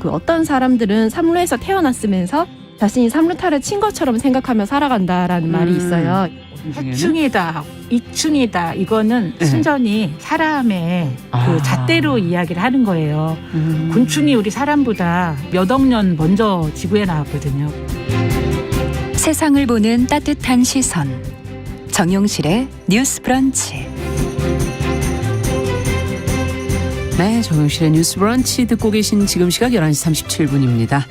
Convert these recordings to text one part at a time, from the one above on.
그 어떤 사람들은 삼루에서 태어났으면서 자신이 삼루타를 친 것처럼 생각하며 살아간다라는 말이 있어요. 해충이다, 이충이다. 이거는 네. 순전히 사람의 그 잣대로 이야기를 하는 거예요. 곤충이 우리 사람보다 몇 억 년 먼저 지구에 나왔거든요. 세상을 보는 따뜻한 시선. 정용실의 뉴스 브런치. 네, 정용실의 뉴스 브런치 듣고 계신 지금 시각 11시 37분입니다.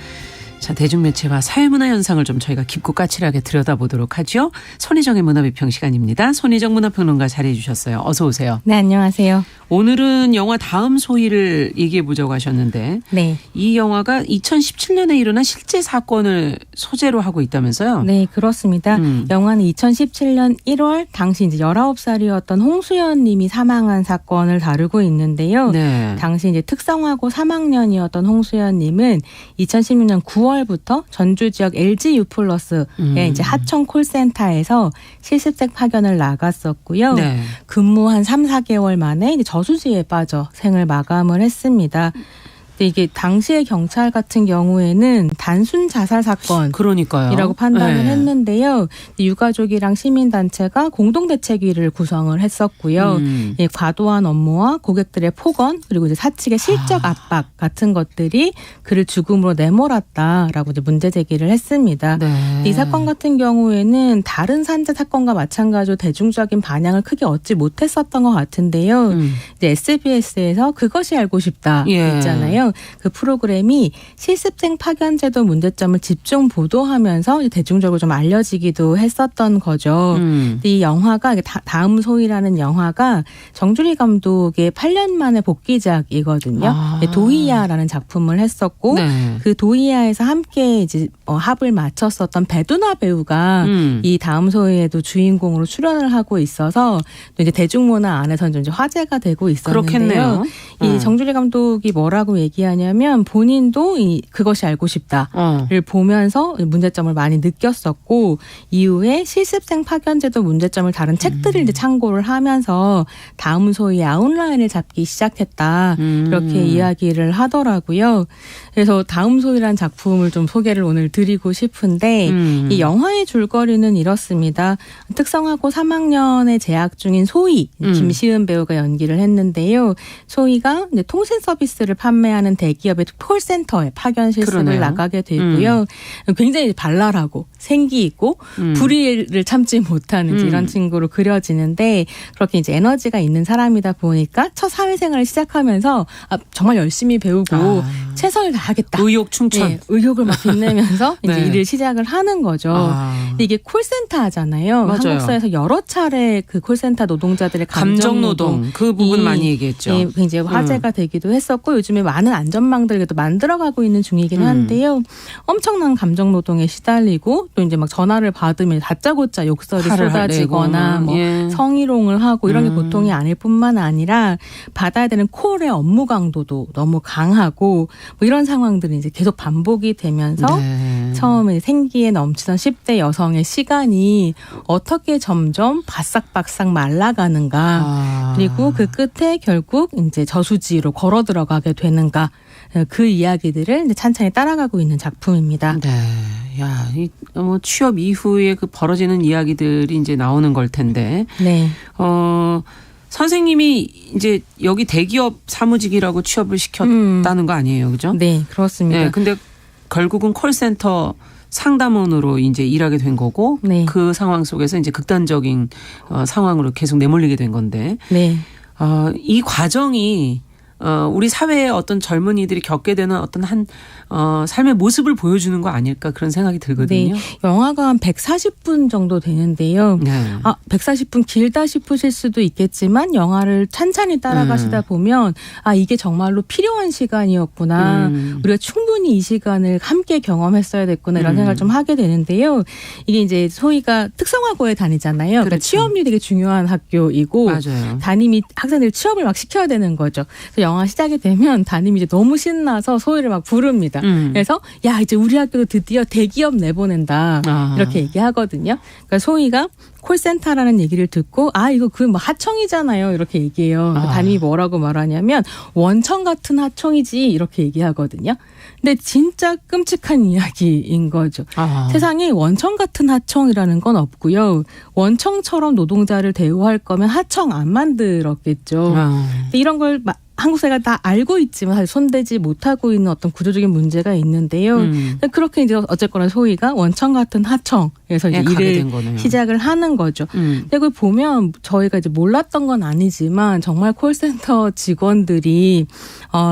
자, 대중매체와 사회문화 현상을 좀 저희가 깊고 까칠하게 들여다보도록 하죠. 손희정의 문화비평 시간입니다. 손희정 문화평론가 자리해 주셨어요. 어서 오세요. 네, 안녕하세요. 오늘은 영화 다음 소희를 얘기해 보자고 하셨는데 네. 이 영화가 2017년에 일어난 실제 사건을 소재로 하고 있다면서요? 네, 그렇습니다. 영화는 2017년 1월 당시 이제 19살이었던 홍수연 님이 사망한 사건을 다루고 있는데요. 네. 당시 이제 특성화고 3학년이었던 홍수연 님은 2016년 9월부터 전주 지역 LG U+의 이제 하청 콜센터에서 실습생 파견을 나갔었고요. 네. 근무 한 3, 4개월 만에 이제 저수지에 빠져 생을 마감을 했습니다. 근데 이게 당시의 경찰 같은 경우에는 단순 자살 사건이라고 그러니까요. 판단을 네. 했는데요. 유가족이랑 시민단체가 공동대책위를 구성을 했었고요. 예, 과도한 업무와 고객들의 폭언 그리고 이제 사측의 실적 압박 같은 것들이 그를 죽음으로 내몰았다라고 이제 문제 제기를 했습니다. 네. 이 사건 같은 경우에는 다른 산재 사건과 마찬가지로 대중적인 반향을 크게 얻지 못했었던 것 같은데요. 이제 SBS에서 그것이 알고 싶다 예. 있잖아요. 그 프로그램이 실습생 파견제도 문제점을 집중 보도하면서 대중적으로 좀 알려지기도 했었던 거죠. 근데 이 영화가 다음 소희라는 영화가 정주리 감독의 8년 만에 복귀작이거든요. 도이야라는 작품을 했었고 네. 그 도이야에서 함께 이제 합을 맞췄었던 배두나 배우가 이 다음 소희에도 주인공으로 출연을 하고 있어서 또 이제 대중문화 안에서는 좀 이제 화제가 되고 있었는데요. 그렇겠네요. 이 정주리 감독이 뭐라고 얘기하냐면 본인도 이 그것이 알고 싶다를 보면서 문제점을 많이 느꼈었고 이후에 실습생 파견제도 문제점을 다른 책들을 이제 참고를 하면서 다음 소희의 아웃라인을 잡기 시작했다. 이렇게 이야기를 하더라고요. 그래서 다음 소희라는 작품을 좀 소개를 오늘 드리고 싶은데 이 영화의 줄거리는 이렇습니다. 특성화고 3학년에 재학 중인 소희, 김시은 배우가 연기를 했는데요. 소희가 이제 통신 서비스를 판매하는 대기업의 콜센터에 파견 실습을 그러네요. 나가게 되고요. 굉장히 발랄하고 생기 있고 불의를 참지 못하는 이런 친구로 그려지는데 그렇게 이제 에너지가 있는 사람이다 보니까 첫 사회생활을 시작하면서 정말 열심히 배우고 최선을 다하겠다. 의욕 충천. 네, 의욕을 막 빛내면서 이제 네. 일을 시작을 하는 거죠. 근데 이게 콜센터 하잖아요. 맞아요. 한국 사회에서 여러 차례 그 콜센터 노동자들의 감정노동 그 부분 많이 얘기했죠. 예, 굉장히 화제가 되기도 했었고 요즘에 많은 안전망들을 만들어가고 있는 중이긴 한데요. 엄청난 감정노동에 시달리고 또 이제 막 전화를 받으면 다짜고짜 욕설이 화를 쏟아지거나 내고. 뭐 예. 성희롱을 하고 이런 게 보통이 아닐 뿐만 아니라 받아야 되는 콜의 업무 강도도 너무 강하고 뭐 이런 상황들이 이제 계속 반복이 되면서 네. 처음에 생기에 넘치던 10대 여성의 시간이 어떻게 점점 바싹바싹 말라가는가 그리고 그 끝에 결국 이제 저수지로 걸어 들어가게 되는가 그 이야기들을 이제 찬찬히 따라가고 있는 작품입니다. 네. 야, 뭐 취업 이후에 그 벌어지는 이야기들이 이제 나오는 걸 텐데. 네. 선생님이 이제 여기 대기업 사무직이라고 취업을 시켰다는 거 아니에요, 그죠? 네, 그렇습니다. 네, 근데 결국은 콜센터 상담원으로 이제 일하게 된 거고, 네. 그 상황 속에서 이제 극단적인 상황으로 계속 내몰리게 된 건데, 네. 이 과정이 우리 사회의 어떤 젊은이들이 겪게 되는 어떤 삶의 모습을 보여주는 거 아닐까 그런 생각이 들거든요. 네. 영화가 한 140분 정도 되는데요. 네. 140분 길다 싶으실 수도 있겠지만 영화를 찬찬히 따라가시다 보면 이게 정말로 필요한 시간이었구나. 우리가 충분히 이 시간을 함께 경험했어야 됐구나 이런 생각을 좀 하게 되는데요. 이게 이제 소희가 특성화고에 다니잖아요. 그러니까 그렇죠. 취업률이 되게 중요한 학교이고 맞아요. 담임이 학생들 취업을 막 시켜야 되는 거죠. 그래서 영화 시작이 되면 담임이 이제 너무 신나서 소희를 막 부릅니다. 그래서 야 이제 우리 학교도 드디어 대기업 내보낸다 이렇게 얘기하거든요. 그러니까 소희가 콜센터라는 얘기를 듣고 이거 그 뭐 하청이잖아요 이렇게 얘기해요. 담임이 뭐라고 말하냐면 원청 같은 하청이지 이렇게 얘기하거든요. 근데 진짜 끔찍한 이야기인 거죠. 세상에 원청 같은 하청이라는 건 없고요. 원청처럼 노동자를 대우할 거면 하청 안 만들었겠죠. 근데 이런 걸 한국 사회가 다 알고 있지만 사실 손대지 못하고 있는 어떤 구조적인 문제가 있는데요. 그렇게 이제 어쨌거나 소희가 원청 같은 하청에서 이제 일을 시작을 하는 거죠. 근데 그걸 보면 저희가 이제 몰랐던 건 아니지만 정말 콜센터 직원들이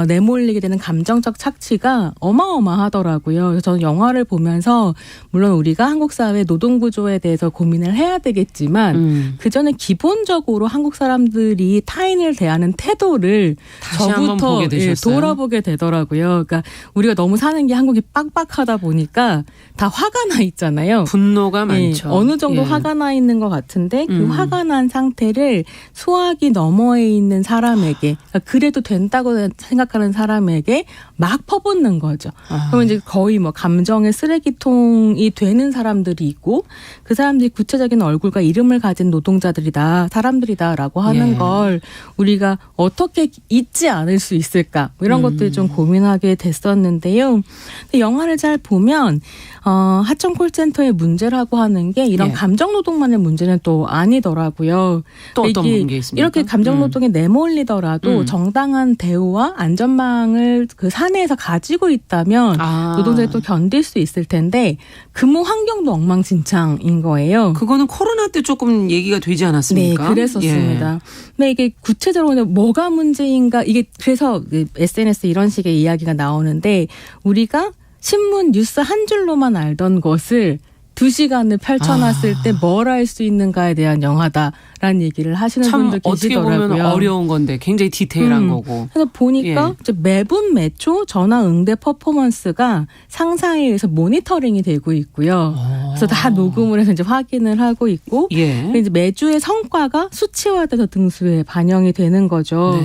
내몰리게 되는 감정적 착취가 어마어마하더라고요. 그래서 저는 영화를 보면서 물론 우리가 한국 사회 노동 구조에 대해서 고민을 해야 되겠지만 그 전에 기본적으로 한국 사람들이 타인을 대하는 태도를 저부터 돌아보게 되더라고요. 그러니까 우리가 너무 사는 게 한국이 빡빡하다 보니까 다 화가 나 있잖아요. 분노가 많죠. 어느 정도 화가 나 있는 것 같은데 그 화가 난 상태를 소화기 너머에 있는 사람에게 그러니까 그래도 된다고 생각하는 사람에게 막 퍼붓는 거죠. 그러면 이제 거의 뭐 감정의 쓰레기통이 되는 사람들이 있고 그 사람들이 구체적인 얼굴과 이름을 가진 노동자들이다, 사람들이다라고 하는 걸 우리가 어떻게 잊지 않을 수 있을까 이런 것들 좀 고민하게 됐었는데요. 근데 영화를 잘 보면 하청 콜센터의 문제라고 하는 게 이런 감정노동만의 문제는 또 아니더라고요. 또 어떤 게 있습니까? 이렇게 감정노동에 내몰리더라도 정당한 대우와 안전망을 그 사내에서 가지고 있다면 노동자들이 또 견딜 수 있을 텐데 근무 환경도 엉망진창인 거예요. 그거는 코로나 때 조금 얘기가 되지 않았습니까? 네, 그랬었습니다. 근데 이게 구체적으로 뭐가 문제인가 이게 그래서 SNS 이런 식의 이야기가 나오는데 우리가 신문 뉴스 한 줄로만 알던 것을 2시간을 펼쳐놨을 때 뭘 할 수 있는가에 대한 영화다라는 얘기를 하시는 분들 계시더라고요. 어떻게 보면 어려운 건데 굉장히 디테일한 거고. 그래서 보니까 이제 매분 매초 전화 응대 퍼포먼스가 상사에 의해서 모니터링이 되고 있고요. 그래서 다 녹음을 해서 이제 확인을 하고 있고 이제 매주의 성과가 수치화돼서 등수에 반영이 되는 거죠.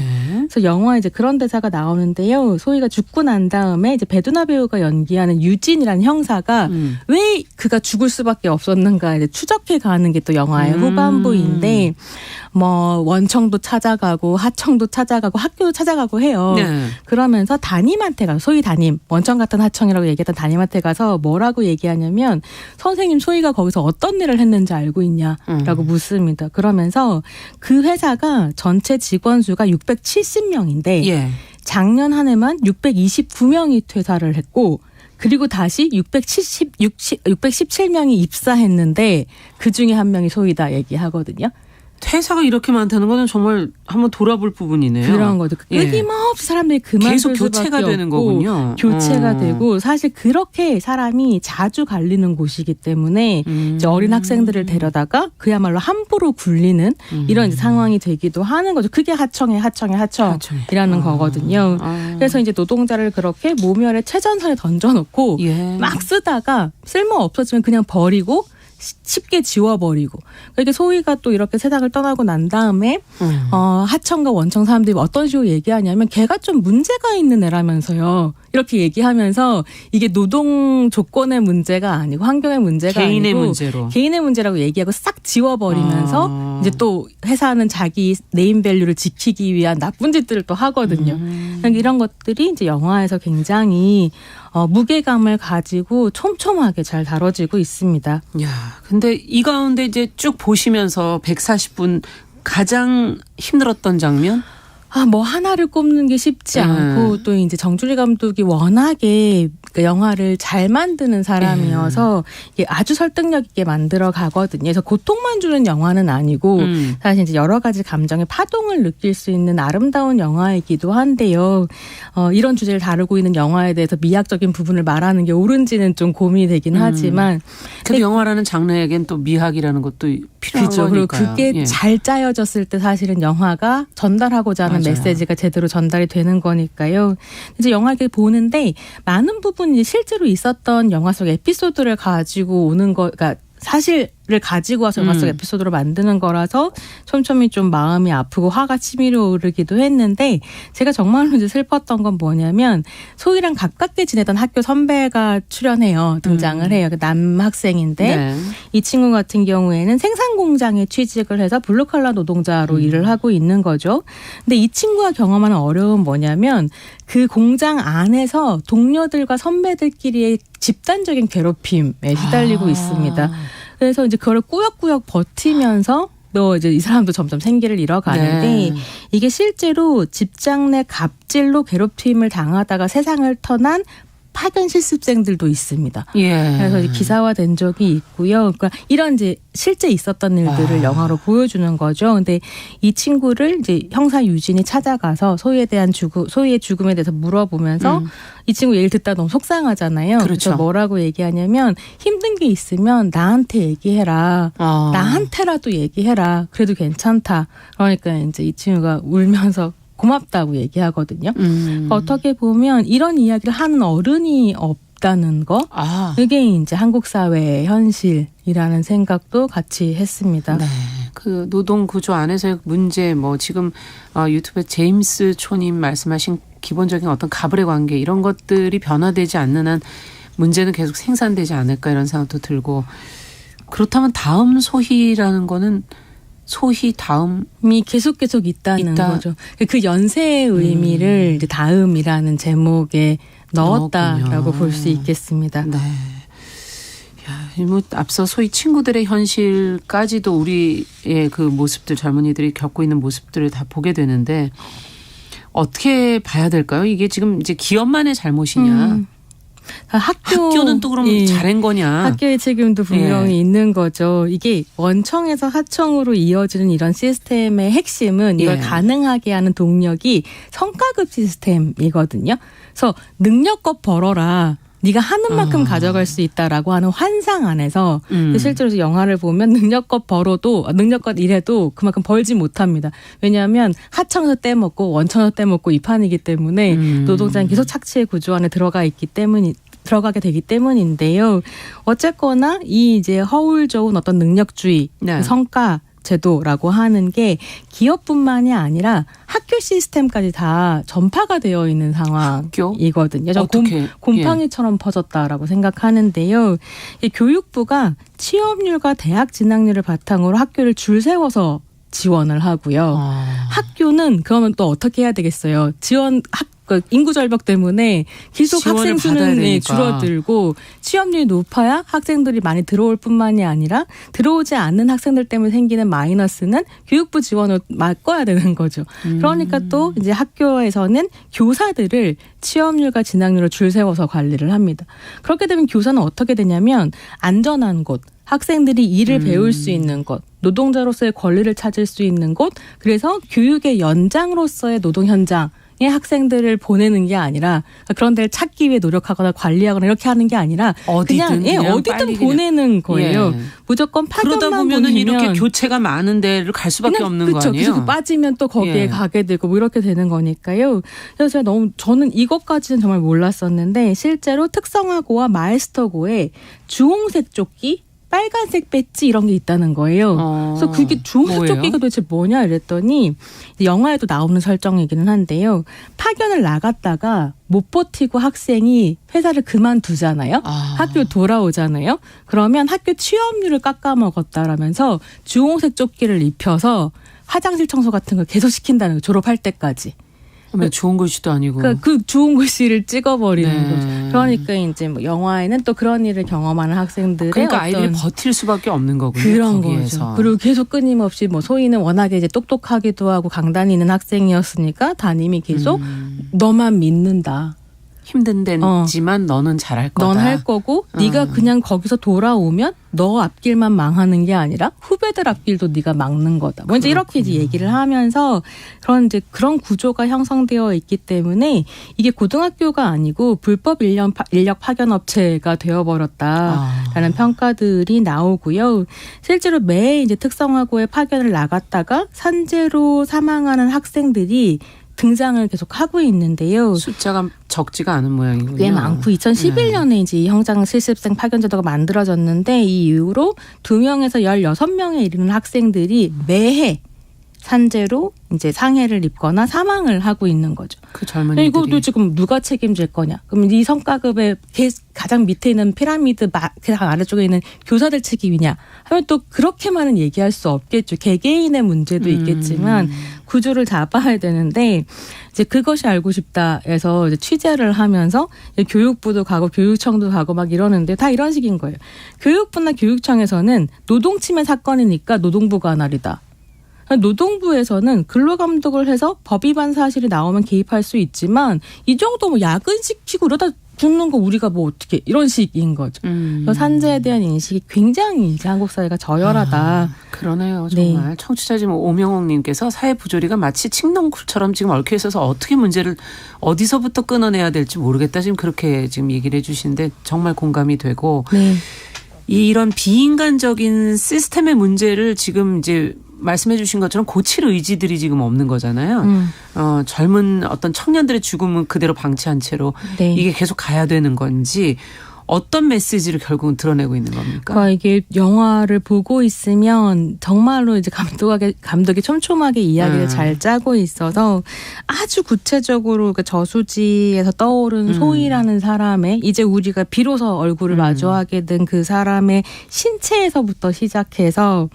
그래서 영화에 이제 그런 대사가 나오는데요. 소희가 죽고 난 다음에 이제 배두나 배우가 연기하는 유진이라는 형사가 왜 그가 죽을 수밖에 없었는가 이제 추적해 가는 게 또 영화의 후반부인데 뭐 원청도 찾아가고 하청도 찾아가고 학교도 찾아가고 해요. 그러면서 담임한테 가서 소희 담임 원청 같은 하청이라고 얘기했던 담임한테 가서 뭐라고 얘기하냐면 선생님 소희가 거기서 어떤 일을 했는지 알고 있냐라고 묻습니다. 그러면서 그 회사가 전체 직원 수가 670명인데 작년 한 해만 629명이 퇴사를 했고 그리고 다시 617명이 입사했는데 그중에 한 명이 소희다 얘기하거든요. 퇴사가 이렇게 많다는 거는 정말 한번 돌아볼 부분이네요. 그런 거죠. 끊임없이 사람들이 그만둘 계속 수밖에 교체가 되는 거군요. 교체가 되고 사실 그렇게 사람이 자주 갈리는 곳이기 때문에 이제 어린 학생들을 데려다가 그야말로 함부로 굴리는 이런 이제 상황이 되기도 하는 거죠. 그게 하청이라는 거거든요. 그래서 이제 노동자를 그렇게 모멸의 최전선에 던져놓고 막 쓰다가 쓸모 없어지면 그냥 버리고 쉽게 지워버리고 그러니까 소희가 또 이렇게 세상을 떠나고 난 다음에 하청과 원청 사람들이 어떤 식으로 얘기하냐면 걔가 좀 문제가 있는 애라면서요. 이렇게 얘기하면서 이게 노동 조건의 문제가 아니고 환경의 문제가 개인의 아니고 문제로. 개인의 문제라고 얘기하고 싹 지워버리면서 이제 또 회사는 자기 네임밸류를 지키기 위한 나쁜 짓들을 또 하거든요. 그러니까 이런 것들이 이제 영화에서 굉장히 무게감을 가지고 촘촘하게 잘 다뤄지고 있습니다. 야, 근데 이 가운데 이제 쭉 보시면서 140분 가장 힘들었던 장면? 뭐 하나를 꼽는 게 쉽지 않고 또 이제 정주리 감독이 워낙에 영화를 잘 만드는 사람이어서 이게 아주 설득력 있게 만들어 가거든요. 그래서 고통만 주는 영화는 아니고 사실 이제 여러 가지 감정의 파동을 느낄 수 있는 아름다운 영화이기도 한데요. 이런 주제를 다루고 있는 영화에 대해서 미학적인 부분을 말하는 게 옳은지는 좀 고민이 되긴 하지만 그 영화라는 장르에겐 또 미학이라는 것도 필요한 그렇죠. 그리고 거니까요. 그게 잘 짜여졌을 때 사실은 영화가 전달하고자 하는 메시지가 제대로 전달이 되는 거니까요. 이제 영화를 보는데 많은 부분이 실제로 있었던 영화 속 에피소드를 가지고 오는 거, 그러니까 사실 를 가지고 와서 영화 속 에피소드로 만드는 거라서 촘촘히 좀 마음이 아프고 화가 치밀어 오르기도 했는데 제가 정말로 이제 슬펐던 건 뭐냐면 소희랑 가깝게 지내던 학교 선배가 출연해요. 등장을 해요. 그 남학생인데 네. 이 친구 같은 경우에는 생산 공장에 취직을 해서 블루칼라 노동자로 일을 하고 있는 거죠. 근데 이 친구가 경험하는 어려움은 뭐냐면 그 공장 안에서 동료들과 선배들끼리의 집단적인 괴롭힘에 시달리고 있습니다. 그래서 이제 그걸 꾸역꾸역 버티면서 너 이제 이 사람도 점점 생기를 잃어가는데 네. 이게 실제로 직장 내 갑질로 괴롭힘을 당하다가 세상을 떠난 파견 실습생들도 있습니다. 예. 그래서 이제 기사화된 적이 있고요. 그러니까 이런 이제 실제 있었던 일들을 영화로 보여주는 거죠. 근데 이 친구를 이제 형사 유진이 찾아가서 소희의 죽음에 대해서 물어보면서 이 친구 얘기를 듣다 너무 속상하잖아요. 그렇죠. 그래서 뭐라고 얘기하냐면 힘든 게 있으면 나한테 얘기해라. 나한테라도 얘기해라. 그래도 괜찮다. 그러니까 이제 이 친구가 울면서 고맙다고 얘기하거든요. 그러니까 어떻게 보면 이런 이야기를 하는 어른이 없다는 거. 이게 이제 한국 사회의 현실이라는 생각도 같이 했습니다. 네. 그 노동 구조 안에서의 문제, 뭐 지금 유튜브에 제임스 초님 말씀하신 기본적인 어떤 가불의 관계 이런 것들이 변화되지 않는 한 문제는 계속 생산되지 않을까 이런 생각도 들고 그렇다면 다음 소희라는 거는 소희 다음이 계속 있다는 거죠. 그 연세의 의미를 이제 다음이라는 제목에 넣었다라고 볼 수 있겠습니다. 네. 야, 뭐 앞서 소희 친구들의 현실까지도 우리의 그 모습들 젊은이들이 겪고 있는 모습들을 다 보게 되는데 어떻게 봐야 될까요? 이게 지금 이제 기업만의 잘못이냐? 학교는 또 그럼 잘한 거냐? 학교의 책임도 분명히 있는 거죠. 이게 원청에서 하청으로 이어지는 이런 시스템의 핵심은 이걸 가능하게 하는 동력이 성과급 시스템이거든요. 그래서 능력껏 벌어라. 네가 하는 만큼 가져갈 수 있다라고 하는 환상 안에서 실제로 영화를 보면 능력껏 일해도 그만큼 벌지 못합니다. 왜냐하면 하청에서 떼먹고 원청에서 떼먹고 이 판이기 때문에 노동자는 계속 착취의 구조 안에 들어가게 되기 때문인데요. 어쨌거나 이 이제 허울 좋은 어떤 능력주의, 성과 제도라고 하는 게 기업뿐만이 아니라 학교 시스템까지 다 전파가 되어 있는 상황이거든요. 곰팡이처럼 퍼졌다라고 생각하는데요. 교육부가 취업률과 대학 진학률을 바탕으로 학교를 줄 세워서 지원을 하고요. 학교는 그러면 또 어떻게 해야 되겠어요? 인구 절벽 때문에 계속 학생 수는 줄어들고 취업률이 높아야 학생들이 많이 들어올 뿐만이 아니라 들어오지 않는 학생들 때문에 생기는 마이너스는 교육부 지원을 막아야 되는 거죠. 그러니까 또 이제 학교에서는 교사들을 취업률과 진학률을 줄 세워서 관리를 합니다. 그렇게 되면 교사는 어떻게 되냐면 안전한 곳, 학생들이 일을 배울 수 있는 곳, 노동자로서의 권리를 찾을 수 있는 곳, 그래서 교육의 연장으로서의 노동 현장 학생들을 보내는 게 아니라 그런 데를 찾기 위해 노력하거나 관리하거나 이렇게 하는 게 아니라 그냥 어디든 보내는 거예요. 무조건 파견만 그러다 보면은 이렇게 교체가 많은 데를 갈 수밖에 없는 거 아니에요? 그래서 빠지면 또 거기에 가게 되고 뭐 이렇게 되는 거니까요. 그래서 저는 이것까지는 정말 몰랐었는데 실제로 특성화고와 마에스터고에 주홍색 조끼 빨간색 배지 이런 게 있다는 거예요. 그래서 그게 주홍색 조끼가 도대체 뭐냐 이랬더니 영화에도 나오는 설정이기는 한데요. 파견을 나갔다가 못 버티고 학생이 회사를 그만두잖아요. 학교 돌아오잖아요. 그러면 학교 취업률을 깎아먹었다라면서 주홍색 조끼를 입혀서 화장실 청소 같은 걸 계속 시킨다는 거예요. 졸업할 때까지. 좋은 글씨도 아니고. 그러니까 그 좋은 글씨를 찍어버리는 거죠. 그러니까 이제 뭐 영화에는 또 그런 일을 경험하는 학생들의 그러니까 아이들이 버틸 수밖에 없는 거군요. 그런 거기에서. 거죠. 그리고 계속 끊임없이 뭐 소희는 워낙에 이제 똑똑하기도 하고 강단이 있는 학생이었으니까 담임이 계속 너만 믿는다. 힘든 데지만 너는 잘할 거다. 넌 할 거고 네가 그냥 거기서 돌아오면 너 앞길만 망하는 게 아니라 후배들 앞길도 네가 막는 거다. 먼저 이렇게 이제 얘기를 하면서 그런 구조가 형성되어 있기 때문에 이게 고등학교가 아니고 불법 인력 파견 업체가 되어버렸다라는 평가들이 나오고요. 실제로 매 이제 특성화고에 파견을 나갔다가 산재로 사망하는 학생들이 등장을 계속 하고 있는데요. 숫자가 적지가 않은 모양이군요. 꽤 많고 2011년에 이제 이 형장 실습생 파견제도가 만들어졌는데 이 이후로 2명에서 16명에 이르는 학생들이 매해 산재로 이제 상해를 입거나 사망을 하고 있는 거죠. 그 젊은이들이. 이것도 지금 누가 책임질 거냐? 그럼 이 성과급의 가장 밑에 있는 피라미드 가장 아래쪽에 있는 교사들 책임이냐? 하면 또 그렇게만은 얘기할 수 없겠죠. 개개인의 문제도 있겠지만 구조를 잡아야 되는데 이제 그것이 알고 싶다에서 이제 취재를 하면서 교육부도 가고 교육청도 가고 막 이러는데 다 이런 식인 거예요. 교육부나 교육청에서는 노동침해 사건이니까 노동부가 한 알이다. 노동부에서는 근로감독을 해서 법 위반 사실이 나오면 개입할 수 있지만 이 정도 뭐 야근시키고 이러다 죽는 거 우리가 뭐 어떻게 이런 식인 거죠. 그래서 산재에 대한 인식이 굉장히 이제 한국 사회가 저열하다. 그러네요. 정말. 네. 청취자 지금 오명옥님께서 사회 부조리가 마치 칡넝쿨처럼 지금 얽혀 있어서 어떻게 문제를 어디서부터 끊어내야 될지 모르겠다. 지금 그렇게 지금 얘기를 해 주시는데 정말 공감이 되고 네. 이런 비인간적인 시스템의 문제를 지금 이제 말씀해 주신 것처럼 고칠 의지들이 지금 없는 거잖아요. 젊은 어떤 청년들의 죽음은 그대로 방치한 채로 네. 이게 계속 가야 되는 건지 어떤 메시지를 결국은 드러내고 있는 겁니까? 그러니까 이게 영화를 보고 있으면 정말로 이제 감독이 촘촘하게 이야기를 잘 짜고 있어서 아주 구체적으로 그 저수지에서 떠오른 소희라는 사람의 이제 우리가 비로소 얼굴을 마주하게 된 그 사람의 신체에서부터 시작해서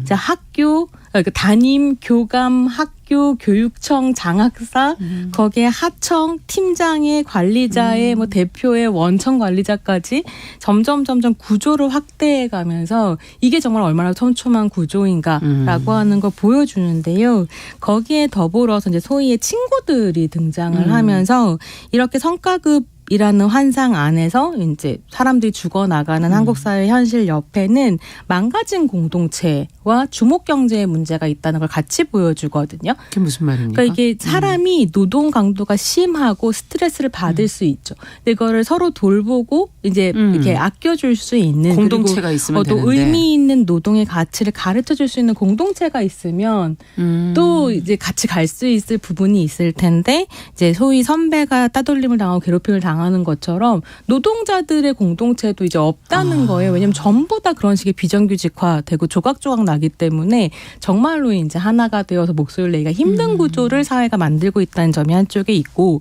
이제 학교 그러니까 담임, 교감, 학교, 교육청, 장학사, 거기에 하청, 팀장의, 관리자의, 뭐 대표의, 원청 관리자까지 점점 구조를 확대해 가면서 이게 정말 얼마나 촘촘한 구조인가라고 하는 걸 보여주는데요. 거기에 더불어서 이제 소위의 친구들이 등장을 하면서 이렇게 성과급 이라는 환상 안에서 이제 사람들이 죽어나가는 한국 사회 현실 옆에는 망가진 공동체와 주목 경제의 문제가 있다는 걸 같이 보여주거든요. 그게 무슨 말입니까? 그러니까 이게 사람이 노동 강도가 심하고 스트레스를 받을 수 있죠. 근데 이거를 서로 돌보고 이제 이렇게 아껴줄 수 있는 공동체가 있으면 또 되는데. 의미 있는 노동의 가치를 가르쳐줄 수 있는 공동체가 있으면 또 이제 같이 갈 수 있을 부분이 있을 텐데 이제 소위 선배가 따돌림을 당하고 괴롭힘을 당하는 것처럼 노동자들의 공동체도 이제 없다는 거예요. 왜냐하면 전부 다 그런 식의 비정규직화되고 조각조각 나기 때문에 정말로 이제 하나가 되어서 목소리를 내기가 힘든 구조를 사회가 만들고 있다는 점이 한쪽에 있고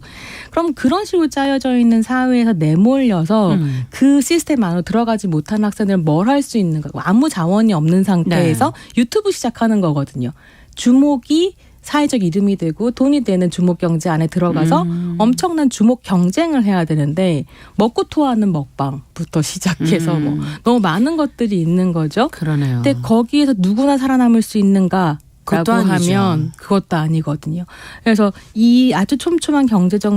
그럼 그런 식으로 짜여져 있는 사회에서 내몰려서 그 시스템 안으로 들어가지 못한 학생들은 뭘 할 수 있는가 아무 자원이 없는 상태에서 유튜브 시작하는 거거든요. 주목이 사회적 이름이 되고 돈이 되는 주목 경제 안에 들어가서 엄청난 주목 경쟁을 해야 되는데 먹고 토하는 먹방부터 시작해서 뭐 너무 많은 것들이 있는 거죠. 그러네요. 근데 거기에서 누구나 살아남을 수 있는가? 라고 하면 그것도 아니거든요. 그래서 이 아주 촘촘한 경제적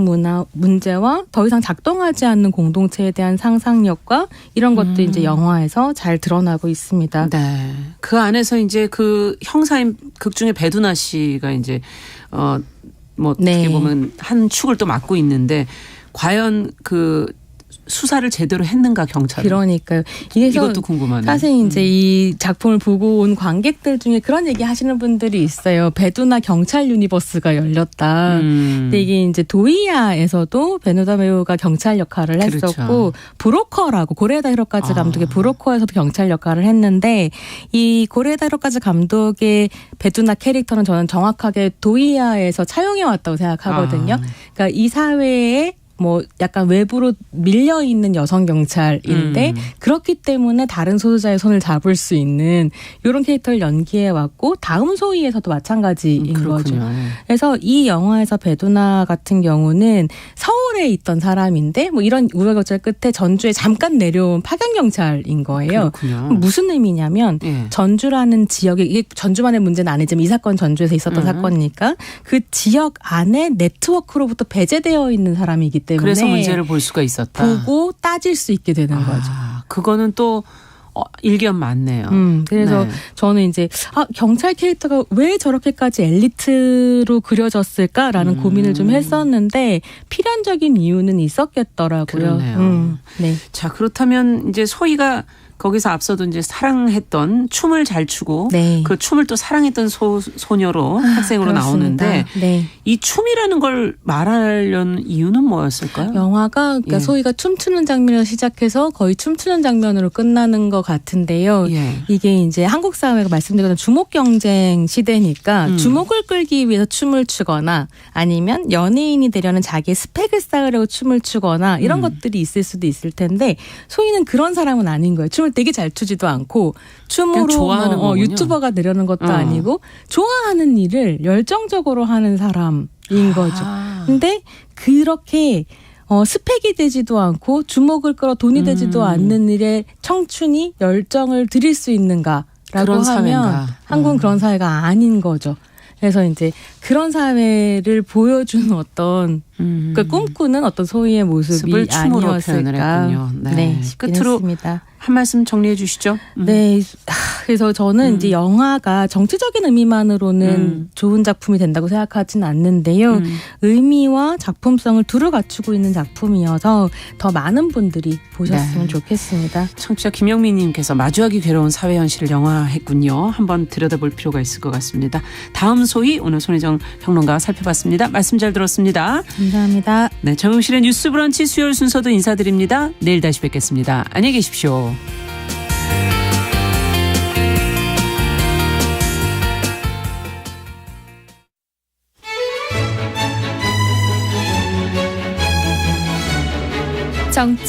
문제와 더 이상 작동하지 않는 공동체에 대한 상상력과 이런 것도 이제 영화에서 잘 드러나고 있습니다. 네. 그 안에서 이제 그 형사인 극 중에 배두나 씨가 이제 뭐 어떻게 보면 한 축을 또 맡고 있는데 과연 그 수사를 제대로 했는가 경찰은. 그러니까요. 이것도 궁금하네요. 사실 이제 이 작품을 보고 온 관객들 중에 그런 얘기 하시는 분들이 있어요. 배두나 경찰 유니버스가 열렸다. 근데 이게 이제 도이아에서도 배두나 배우가 경찰 역할을 했었고 그렇죠. 브로커라고 고레에다 히로카즈 감독의 브로커에서도 경찰 역할을 했는데 이 고레에다 히로카즈 감독의 배두나 캐릭터는 저는 정확하게 도이아에서 차용해 왔다고 생각하거든요. 그러니까 이 사회에 뭐 약간 외부로 밀려 있는 여성 경찰인데 그렇기 때문에 다른 소수자의 손을 잡을 수 있는 이런 캐릭터를 연기해 왔고 다음 소위에서도 마찬가지인 거죠. 그래서 이 영화에서 배두나 같은 경우는 서울에 있던 사람인데 뭐 이런 우여곡절 끝에 전주에 잠깐 내려온 파견 경찰인 거예요. 그렇군요. 무슨 의미냐면 전주라는 지역에 이게 전주만의 문제는 아니지만 이 사건 전주에서 있었던 사건이니까 그 지역 안에 네트워크로부터 배제되어 있는 사람이기 때문에 그래서 문제를 볼 수가 있었다. 보고 따질 수 있게 되는 거죠. 그거는 또 일견 많네요. 그래서 저는 이제 경찰 캐릭터가 왜 저렇게까지 엘리트로 그려졌을까라는 고민을 좀 했었는데 필연적인 이유는 있었겠더라고요. 그러네요. 네. 자, 그렇다면 이제 소희가 거기서 앞서도 이제 사랑했던 춤을 잘 추고 네. 그 춤을 또 사랑했던 소녀로 학생으로 그렇습니다. 나오는데 네. 이 춤이라는 걸 말하려는 이유는 뭐였을까요? 영화가 그러니까 예. 소희가 춤추는 장면에서 시작해서 거의 춤추는 장면으로 끝나는 것 같은데요. 예. 이게 이제 한국 사회가 말씀드린 주목 경쟁 시대니까 주목을 끌기 위해서 춤을 추거나 아니면 연예인이 되려는 자기의 스펙을 쌓으려고 춤을 추거나 이런 것들이 있을 수도 있을 텐데 소희는 그런 사람은 아닌 거예요. 춤을 되게 잘 추지도 않고 춤으로 그냥 좋아하는 거군요. 유튜버가 되려는 것도 어. 아니고 좋아하는 일을 열정적으로 하는 사람인 거죠. 근데 그렇게 스펙이 되지도 않고 주목을 끌어 돈이 되지도 않는 일에 청춘이 열정을 들일 수 있는가라고 그런 하면 사회인가? 한국은 그런 사회가 아닌 거죠. 그래서 이제 그런 사회를 보여주는 어떤 그러니까 꿈꾸는 어떤 소희의 모습이 습을 춤으로 아니었을까. 표현을 했군요. 네. 네, 끝으로 했습니다. 한 말씀 정리해 주시죠. 네. 그래서 저는 이제 영화가 정치적인 의미만으로는 좋은 작품이 된다고 생각하진 않는데요. 의미와 작품성을 두루 갖추고 있는 작품이어서 더 많은 분들이 보셨으면 네. 좋겠습니다. 청취자 김영민님께서 마주하기 괴로운 사회 현실을 영화했군요. 한번 들여다볼 필요가 있을 것 같습니다. 다음 소위 오늘 손혜정 평론가가 살펴봤습니다. 말씀 잘 들었습니다. 감사합니다. 네, 정용실의 뉴스 브런치 수요일 순서도 인사드립니다. 내일 다시 뵙겠습니다. 안녕히 계십시오. 정치